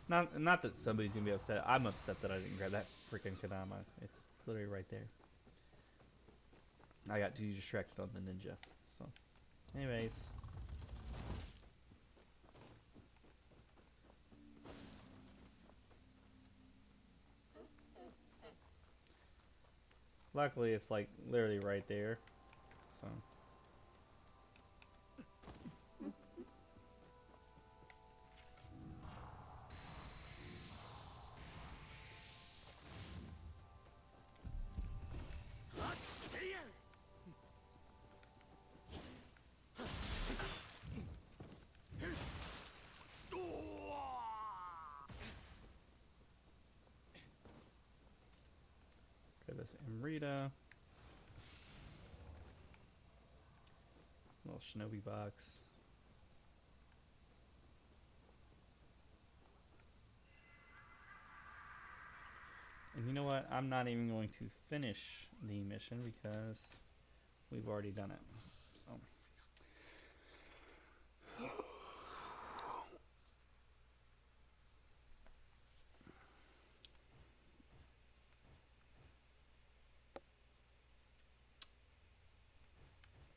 [SPEAKER 1] Not that somebody's gonna be upset. I'm upset that I didn't grab that freaking Kadama. It's literally right there. I got too distracted on the ninja. So, anyways. Luckily, it's like literally right there. So. Got this Amrita. Little shinobi box. And you know what? I'm not even going to finish the mission because we've already done it. So.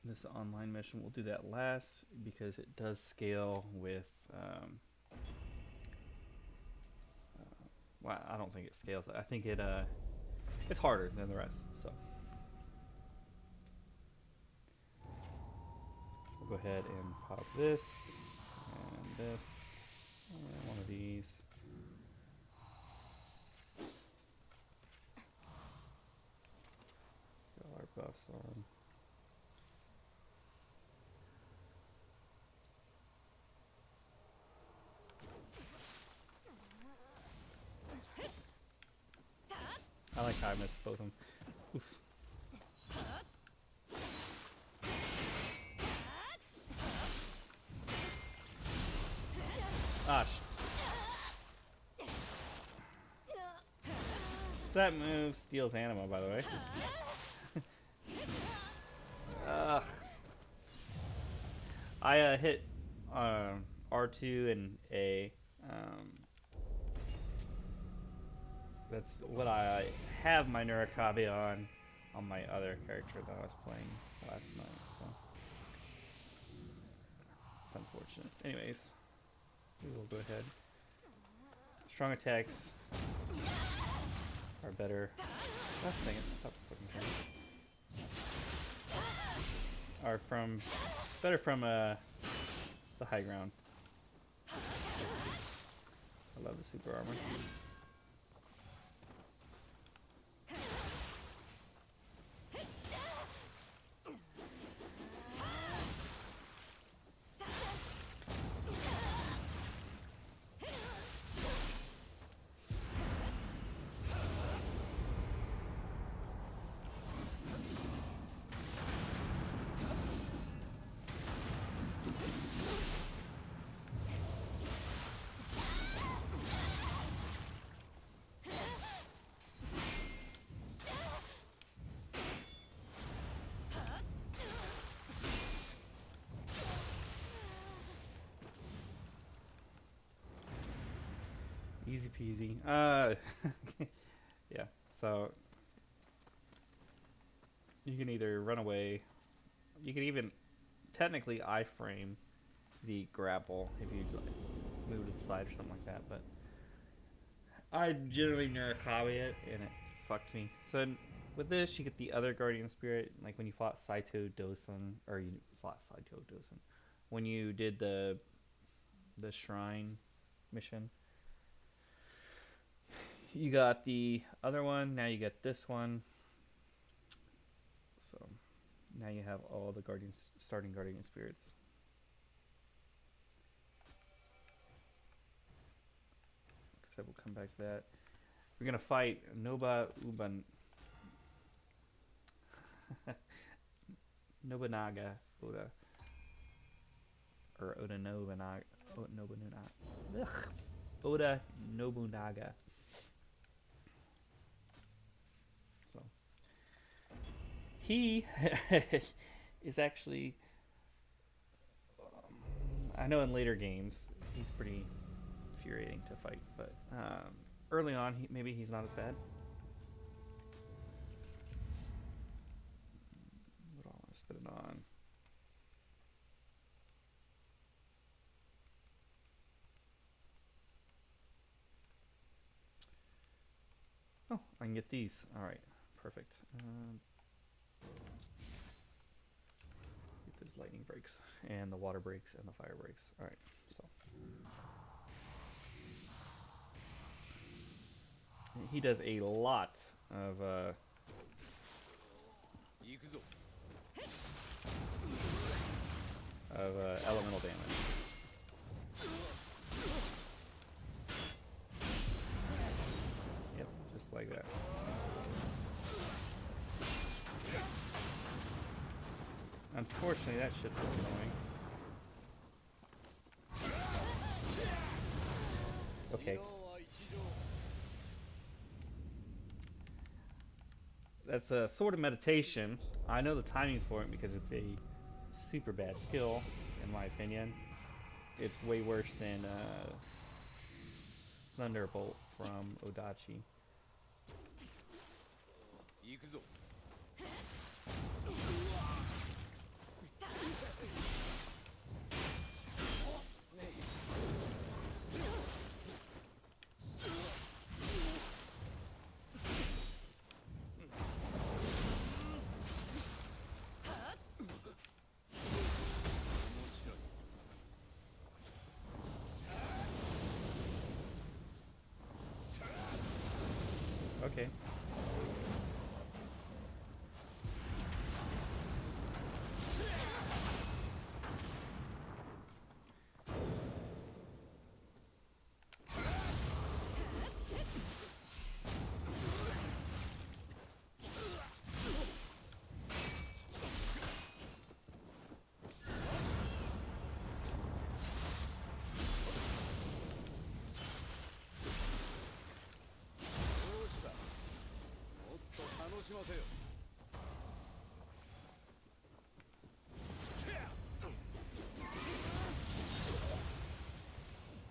[SPEAKER 1] This online mission, we'll do that last because it does scale with well, I don't think it scales. I think it's harder than the rest. So we'll go ahead and pop this and this and one of these. Got our buffs on. I like how I missed both of them. Oof. Ah, so that move steals anima, by the way. I hit R2 and A. That's what I have my Nurikabe on my other character that I was playing last night. So it's unfortunate. Anyways, we will go ahead. Strong attacks are better. Oh, dang it! Stop fucking turning. Are better from the high ground. I love the super armor. Easy peasy. Yeah. So you can either run away. You can even technically iframe the grapple if you like, move to the side or something like that. But I generally Narakawa it, and it fucked me. So with this, you get the other Guardian Spirit, like when you fought Saito Dosen, or you fought Saito Dosen, when you did the shrine mission. You got the other one. Now you get this one. So now you have all the guardians, starting Guardian Spirits. Like I said, we'll come back to that. We're gonna fight Nobunaga Oda, or Oda Nobunaga. Oda Nobunaga. So he is actually. I know in later games he's pretty infuriating to fight, but early on maybe he's not as bad. What do I want to spit it on? Oh, I can get these. All right, perfect. Get those lightning breaks and the water breaks and the fire breaks. All right, so he does a lot of elemental damage. Yep, just like that. Unfortunately, that shit was annoying. Okay. That's a sort of meditation. I know the timing for it because it's a super bad skill, in my opinion. It's way worse than Thunderbolt from Odachi. Okay.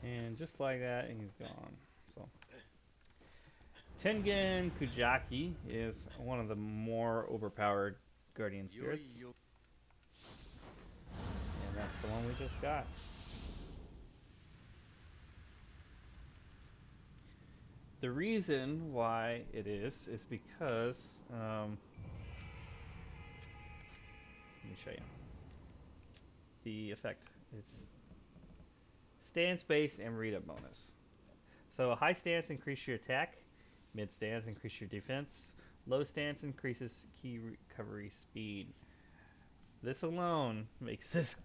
[SPEAKER 1] And just like that, he's gone. So Tengen Kujaki is one of the more overpowered Guardian Spirits. And that's the one we just got. The reason why it is because let me show you the effect. It's stand space and read up bonus. So a high stance increases your attack, mid stance increases your defense, low stance increases key recovery speed. This alone makes this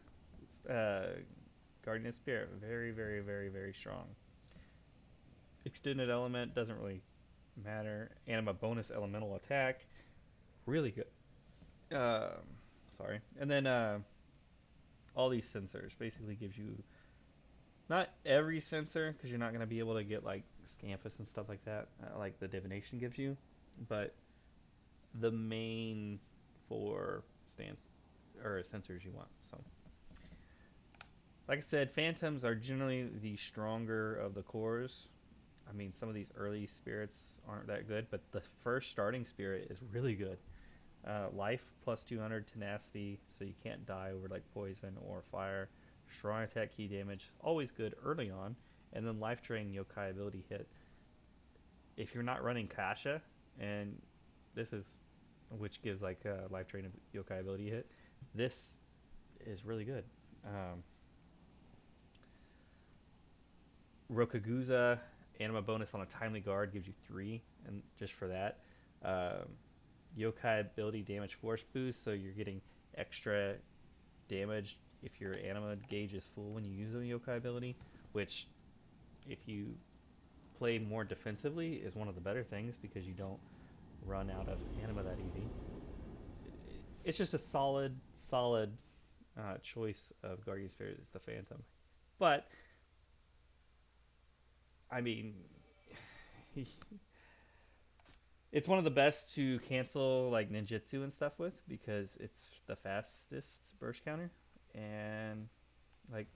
[SPEAKER 1] Guardian Spirit very, very, very, very strong. Extended element doesn't really matter. Anima bonus elemental attack, really good. Sorry, and then all these sensors basically gives you not every sensor because you're not going to be able to get like Scampus and stuff like that, like the divination gives you, but the main four stance or sensors you want. So, like I said, phantoms are generally the stronger of the cores. I mean, some of these early spirits aren't that good, but the first starting spirit is really good. Life plus 200 tenacity, so you can't die over like poison or fire. Strong attack key damage, always good early on. And then life drain yokai ability hit. If you're not running Kasha, and this is which gives like a life drain yokai ability hit, this is really good. Um, Rokaguza anima bonus on a timely guard gives you 3, and just for that. Um, Yokai ability damage force boost, so you're getting extra damage if your anima gauge is full when you use the yokai ability, which if you play more defensively is one of the better things because you don't run out of anima that easy. It's just a solid choice of Guardian Spirit is the Phantom. But I mean, it's one of the best to cancel like ninjutsu and stuff with because it's the fastest burst counter. And like,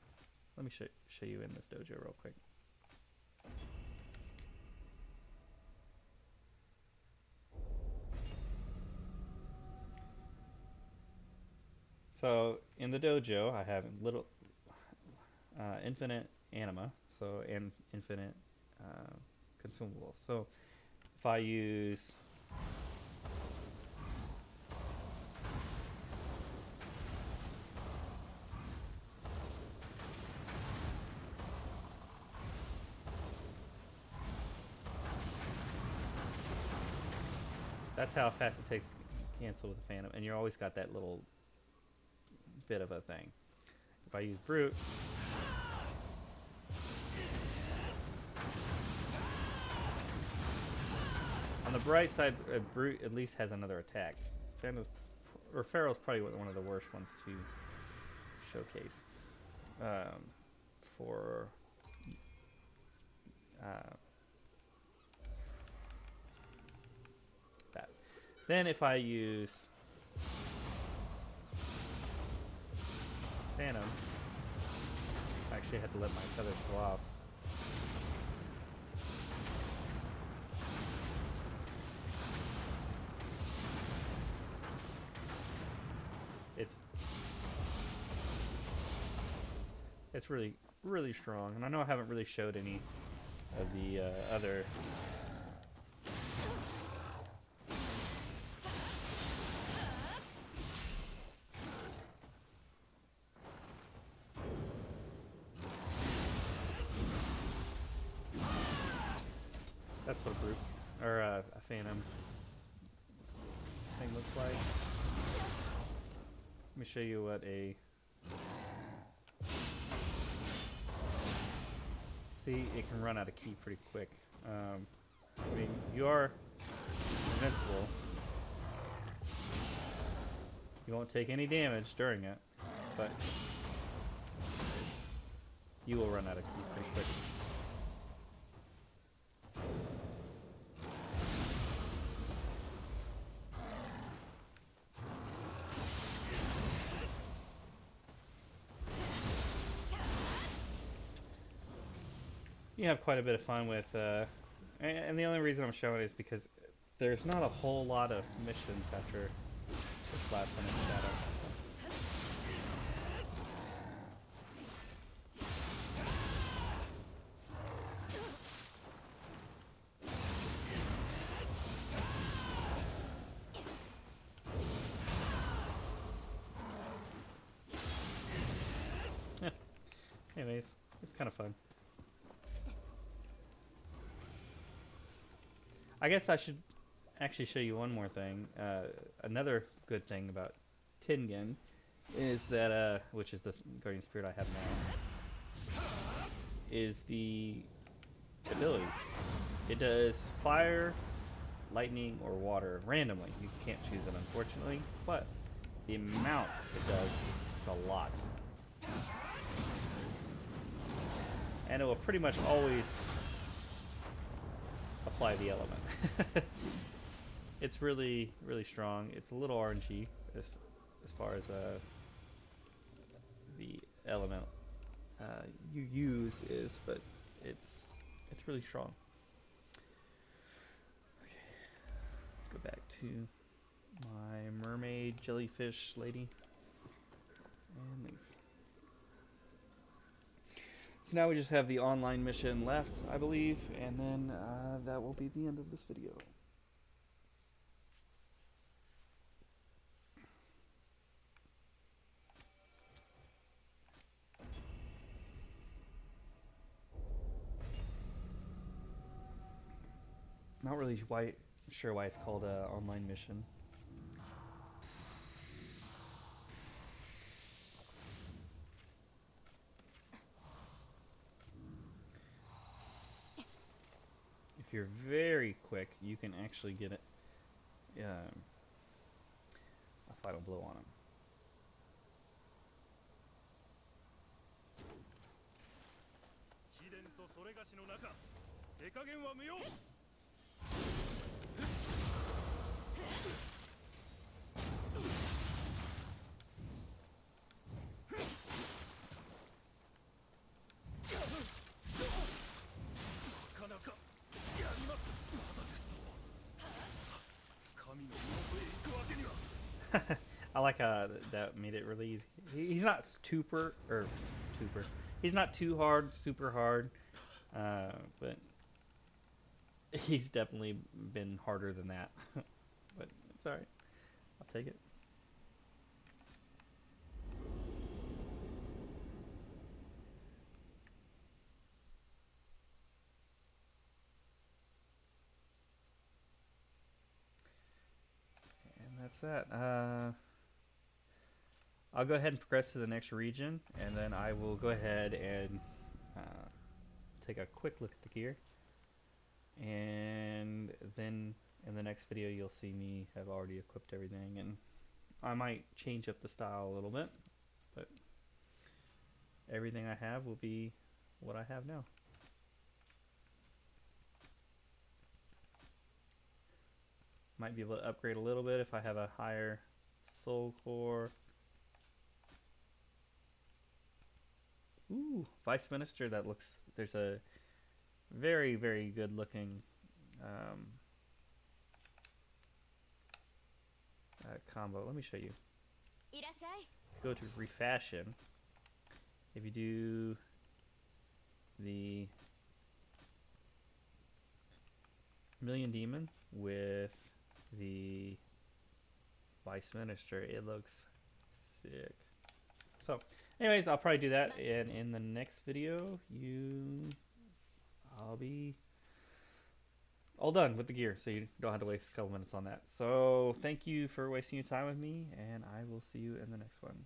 [SPEAKER 1] let me show you in this dojo real quick. So in the dojo, I have little infinite anima, so and infinite consumables. So if I use that's how fast it takes to cancel with a phantom, and you always got that little bit of a thing. If I use brute, on the bright side, brute at least has another attack. Phantom's or Pharaoh's probably one of the worst ones to showcase for uh, that. Then if I use Phantom, I actually had to let my feathers go off. It's really strong, and I know I haven't really showed any of the other. That's what a brute or a phantom thing looks like. Let me show you what a. See, it can run out of ki pretty quick. I mean, you are invincible. You won't take any damage during it, but you will run out of ki pretty quick. You have quite a bit of fun with, and the only reason I'm showing it is because there's not a whole lot of missions after this last one in Shadow. Yeah. Anyways, it's kind of fun. I guess I should actually show you one more thing. Another good thing about Tingen is that, which is the Guardian Spirit I have now, is the ability. It does fire, lightning, or water randomly. You can't choose it, unfortunately, but the amount it does is a lot. And it will pretty much always apply the element. It's really strong. It's a little RNG as far as the element you use is, but it's really strong. to my mermaid jellyfish lady and leave. So now we just have the online mission left, I believe, and then that will be the end of this video. Not really sure why it's called an online mission. If you're very quick, you can actually get it, a final blow on him.
[SPEAKER 2] 貴殿とそれがしの中手加減は無用。なかなかやります。まだですぞ。神の元へ行くわけには。
[SPEAKER 1] I like how that made it really easy. He's not He's not too hard, super hard, but he's definitely been harder than that. But it's alright. I'll take it. And that's that. I'll go ahead and progress to the next region, and then I will go ahead and take a quick look at the gear. And then in the next video, you'll see me have already equipped everything, and I might change up the style a little bit, but everything I have will be what I have now. Might be able to upgrade a little bit if I have a higher soul core. Ooh, Vice Minister, that looks, there's a very, very good looking combo. Let me show you. Go to refashion. If you do the Million Demon with the Vice Minister, it looks sick. So anyways, I'll probably do that, and in the next video I'll be all done with the gear, so you don't have to waste a couple minutes on that. So thank you for wasting your time with me, and I will see you in the next one.